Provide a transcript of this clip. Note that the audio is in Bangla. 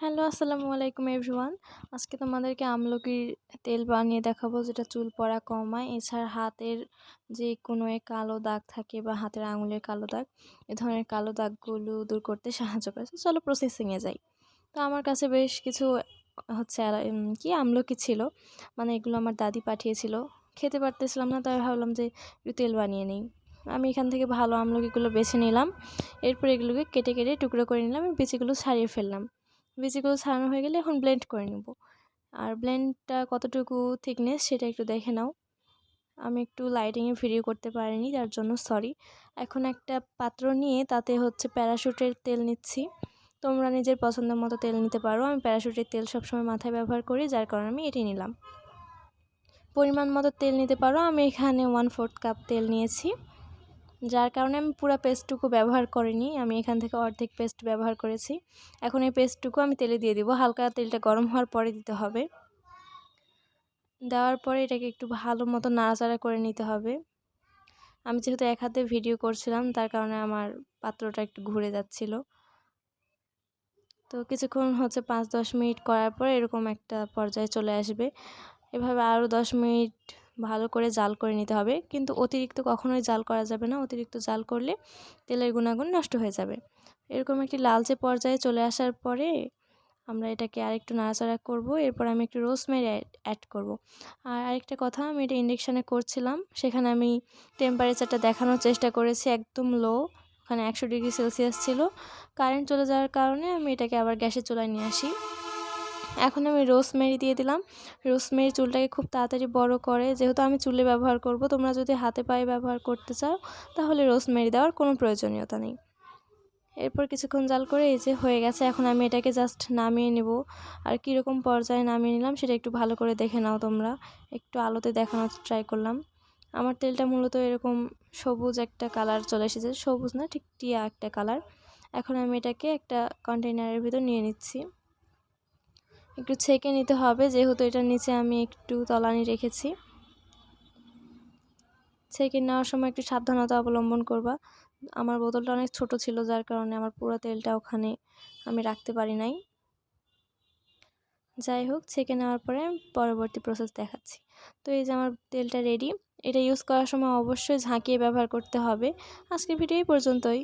হ্যালো, আসসালামু আলাইকুম এভরিওয়ান। আজকে তোমাদেরকে আমলকির তেল বানিয়ে দেখাবো, যেটা চুল পড়া কমায়। এছাড়া হাতের যে কোনো কালো দাগ থাকে বা হাতের আঙুলের কালো দাগ, এ ধরনের কালো দাগগুলো দূর করতে সাহায্য করে। তো চলো প্রসেসিংয়ে যাই। তো আমার কাছে বেশ কিছু হচ্ছে আমলকি ছিল, মানে এগুলো আমার দাদি পাঠিয়েছিল। খেতে পারতেছিলাম না, তাই ভাবলাম যে একটু তেল বানিয়ে নিই। আমি এখান থেকে ভালো আমলকিগুলো বেছে নিলাম। এরপর এগুলোকে কেটে কেটে টুকরো করে নিলাম, বিচিগুলো ছাড়িয়ে ফেললাম। বিচিগুলো ছাড়ানো হয়ে গেলে এখন ব্লেন্ড করে নেব। আর ব্লেন্ডটা কতটুকু থিকনেস সেটা একটু দেখে নাও। আমি একটু লাইটিংয়ে ভিডিও করতে পারিনি, তার জন্য সরি। এখন একটা পাত্র নিয়ে তাতে হচ্ছে প্যারাশুটের তেল নিচ্ছি। তোমরা নিজের পছন্দের মতো তেল নিতে পারো। আমি প্যারাশুটের তেল সবসময় মাথায় ব্যবহার করি, যার কারণে আমি এটি নিলাম। পরিমাণ মতো তেল নিতে পারো। আমি এখানে 1/4 কাপ তেল নিয়েছি, যার কারণে আমি পুরো পেস্টটুকু ব্যবহার করিনি। আমি এখান থেকে অর্ধেক পেস্ট ব্যবহার করেছি। এখন এই পেস্টটুকু আমি তেলে দিয়ে দিব। হালকা তেলটা গরম হওয়ার পরে দিতে হবে। দেওয়ার পরে এটাকে একটু ভালো মতো নাড়াচাড়া করে নিতে হবে। আমি যেহেতু এক হাতে ভিডিও করছিলাম, তার কারণে আমার পাত্রটা একটু ঘুরে যাচ্ছিল। তো কিছুক্ষণ হচ্ছে 5-10 মিনিট করার পর এরকম একটা পর্যায়ে চলে আসবে। এভাবে আরও 10 মিনিট ভালো করে জাল করে নিতে হবে, কিন্তু অতিরিক্ত কখনোই জাল করা যাবে না। অতিরিক্ত জাল করলে তেলের গুণাগুণ নষ্ট হয়ে যাবে। এরকম একটি লালচে পর্যায়ে চলে আসার পরে আমরা এটাকে আরেকটু নাড়াচাড়া করব। এরপর আমি একটু রোজমেরি অ্যাড করব। আর আরেকটা কথা, আমি এটা ইন্ডাকশানে করছিলাম, সেখানে আমি টেম্পারেচারটা দেখানোর চেষ্টা করেছি একদম লো। ওখানে 100 ডিগ্রি সেলসিয়াস ছিল। কারেন্ট চলে যাওয়ার কারণে আমি এটাকে আবার গ্যাসের চুলায় নিয়ে আসি। এখন আমি রোজমেরি দিয়ে দিলাম। রোজমেরি চুলটাকে খুব তাড়াতাড়ি বড় করে। যেহেতু আমি চুলে ব্যবহার করব, তোমরা যদি হাতে পায়ে ব্যবহার করতে চাও তাহলে রোজমেরি দেওয়ার কোনো প্রয়োজনীয়তা নেই। এরপর কিছুক্ষণ জাল করে এই যে হয়ে গেছে। এখন আমি এটাকে জাস্ট নামিয়ে নেব। আর কীরকম পর্যায়ে নামিয়ে নিলাম সেটা একটু ভালো করে দেখে নাও তোমরা। একটু আলোতে দেখানোর ট্রাই করলাম। আমার তেলটা মূলত এরকম সবুজ একটা কালার চলে এসেছে। সবুজ না, ঠিক টিয়া একটা কালার। এখন আমি এটাকে একটা কন্টেইনারের ভিতর নিয়ে নিচ্ছি। একটু ছেঁকে নিতে হবে, যেহেতু এটার নিচে আমি একটু তলানি রেখেছি। ছেঁকে নেওয়ার সময় একটু সাবধানতা অবলম্বন করবা। আমার বোতলটা অনেক ছোট ছিল, যার কারণে আমার পুরো তেলটা ওখানে আমি রাখতে পারি নাই। যাই হোক, ছেঁকে নেওয়ার পরে পরবর্তী প্রসেস দেখাচ্ছি। তো এই যে আমার তেলটা রেডি। এটা ইউজ করার সময় অবশ্যই ঝাঁকিয়ে ব্যবহার করতে হবে। আজকের ভিডিও এই পর্যন্তই।